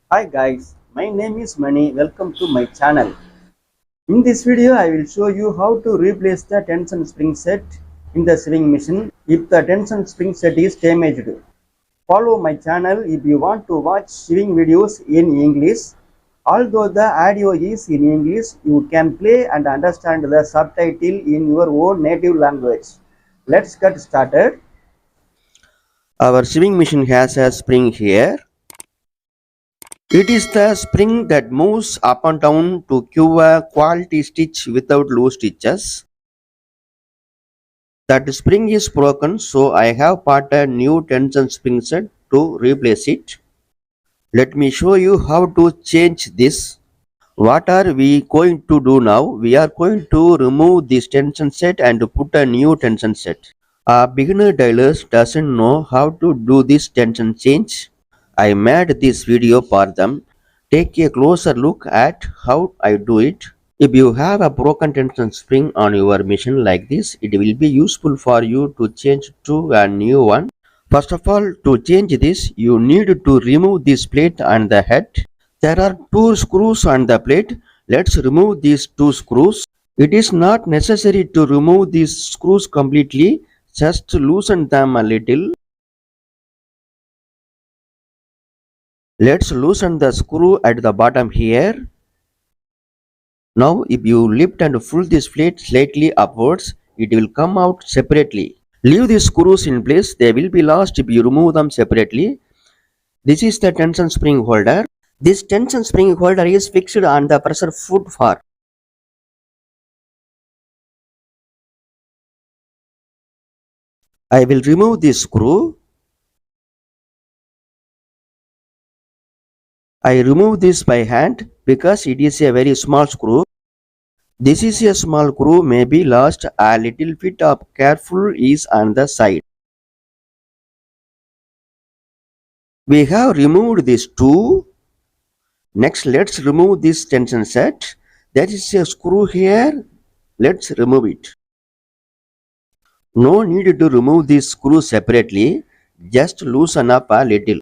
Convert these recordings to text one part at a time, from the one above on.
Hi guys, my name is Mani. Welcome to my channel. In this video, I will show you how to replace the tension spring set in the sewing machine if the tension spring set is damaged. Follow my channel if you want to watch sewing videos in English. Although the audio is in English, you can play and understand the subtitle in your own native language. Let's get started. Our sewing machine has a spring here. It is the spring that moves up and down to give a quality stitch without loose stitches. That spring is broken, so I have bought a new tension spring set to replace it. Let me show you how to change this. What are we going to do now? We are going to remove this tension set and put a new tension set. A beginner tailor doesn't know how to do this tension change. I made this video for them. Take a closer look at how I do it. If you have a broken tension spring on your machine like this, it will be useful for you to change to a new one. First of all, to change this, you need to remove this plate and the head. There are two screws on the plate. Let's remove these two screws. It is not necessary to remove these screws completely, just loosen them a little. Let's loosen the screw at the bottom here. Now if you lift and pull this plate slightly upwards, it will come out separately. Leave these screws in place, they will be lost if you remove them separately. This is the tension spring holder. This tension spring holder is fixed on the pressure foot bar. I will remove this screw. I remove this by hand because it is a very small screw. This is a small screw, may be lost. A little bit of careful is on the side. We have removed these two. Next, let's remove this tension set. There is a screw here. Let's remove it. No need to remove this screw separately. Just loosen up a little.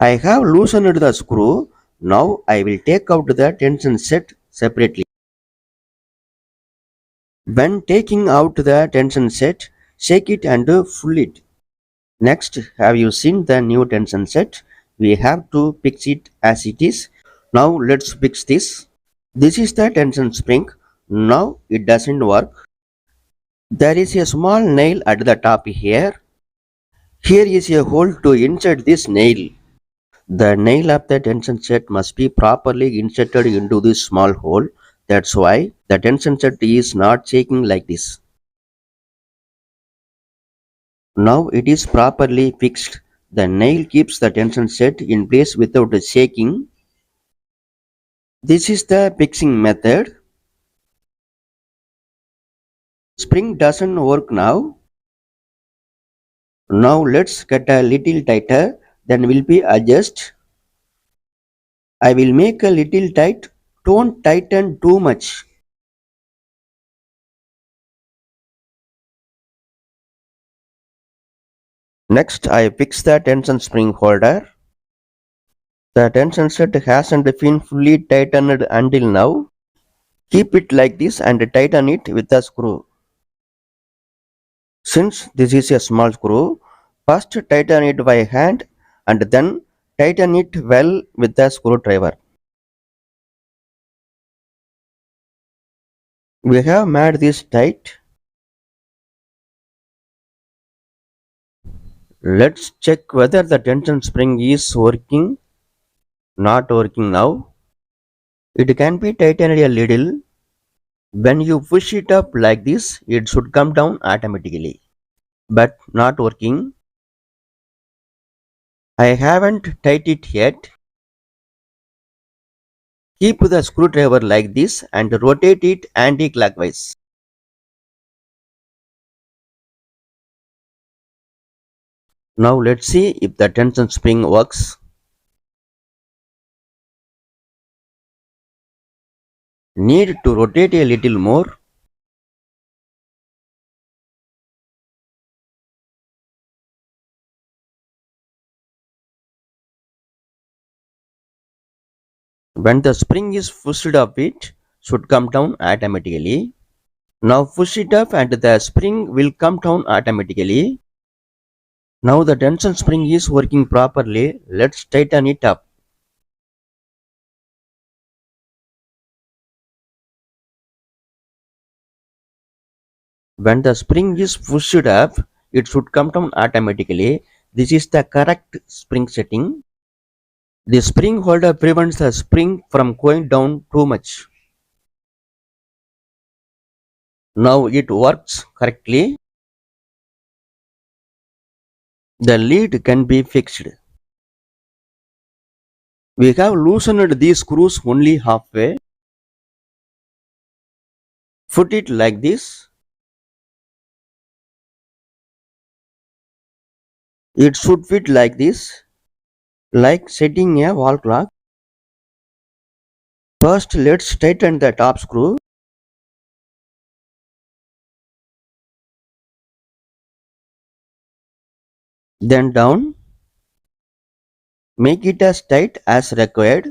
I have loosened the screw. Now I will take out the tension set separately. When taking out the tension set, shake it and pull it. Next, have you seen the new tension set? We have to fix it as it is. Now let's fix this. This is the tension spring. Now it doesn't work. There is a small nail at the top here. Here is a hole to insert this nail. The nail of the tension set must be properly inserted into this small hole. That's why the tension set is not shaking like this. Now it is properly fixed. The nail keeps the tension set in place without shaking. This is the fixing method. Spring doesn't work now. Now let's get a little tighter, then will be adjust. I will make a little tight. Don't tighten too much. Next I fix the tension spring holder. The tension set hasn't been fully tightened until now. Keep it like this and tighten it with a screw. Since this is a small screw, first tighten it by hand and then tighten it well with the screwdriver. We have made this tight. Let's check whether the tension spring is working. Not working now. It can be tightened a little. When you push it up like this, it should come down automatically. But not working. I haven't tightened it yet. Keep the screwdriver like this and rotate it anti-clockwise. Now let's see if the tension spring works. Need to rotate a little more. When the spring is pushed up, it should come down automatically. Now push it up and the spring will come down automatically. Now the tension spring is working properly. Let's tighten it up. When the spring is pushed up, it should come down automatically. This is the correct spring setting. The spring holder prevents the spring from going down too much. Now it works correctly. The lead can be fixed. We have loosened these screws only halfway. Put it like this. It should fit like this, like setting a wall clock. First, let's tighten the top screw. Then down. Make it as tight as required.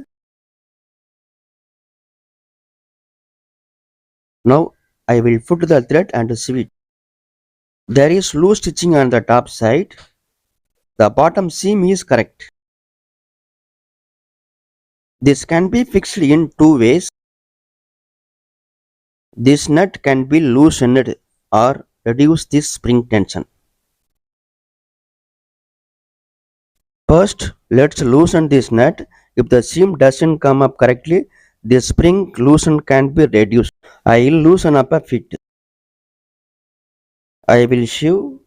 Now I will put the thread and sew it. There is loose stitching on the top side. The bottom seam is correct. This can be fixed in two ways. This nut can be loosened or reduce this spring tension. First, let's loosen this nut. If the seam doesn't come up correctly, the spring loosen can be reduced. I will loosen up a fit. I will sew.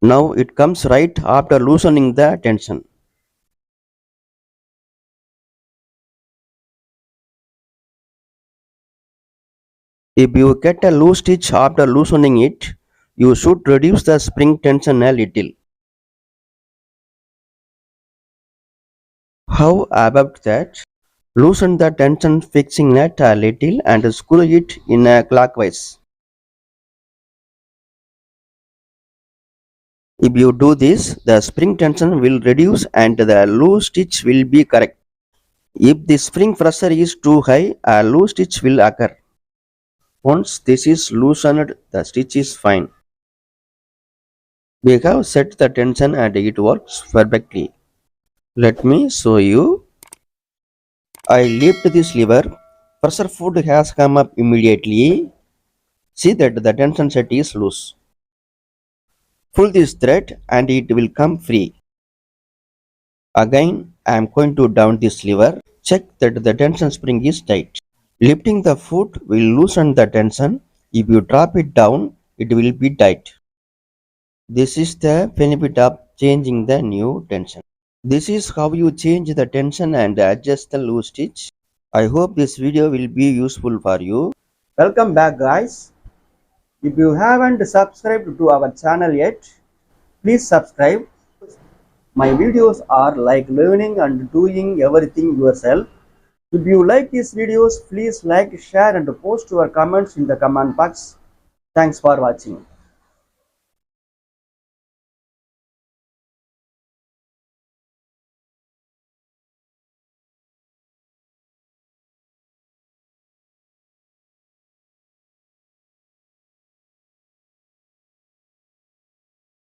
Now it comes right after loosening the tension. If you get a loose stitch after loosening it, you should reduce the spring tension a little. How about that? Loosen the tension fixing nut a little and screw it in a clockwise. If you do this, the spring tension will reduce and the loose stitch will be correct. If the spring pressure is too high, a loose stitch will occur. Once this is loosened, the stitch is fine. We have set the tension and it works perfectly. Let me show you. I lift this lever. Pressure foot has come up immediately. See that the tension set is loose. Pull this thread and it will come free. Again, I am going to down this lever. Check that the tension spring is tight. Lifting the foot will loosen the tension. If you drop it down, it will be tight. This is the benefit of changing the new tension. This is how you change the tension and adjust the loose stitch. I hope this video will be useful for you. Welcome back guys. If you haven't subscribed to our channel yet, please subscribe. My videos are like learning and doing everything yourself. If you like these videos, please like, share and post your comments in the comment box. Thanks for watching.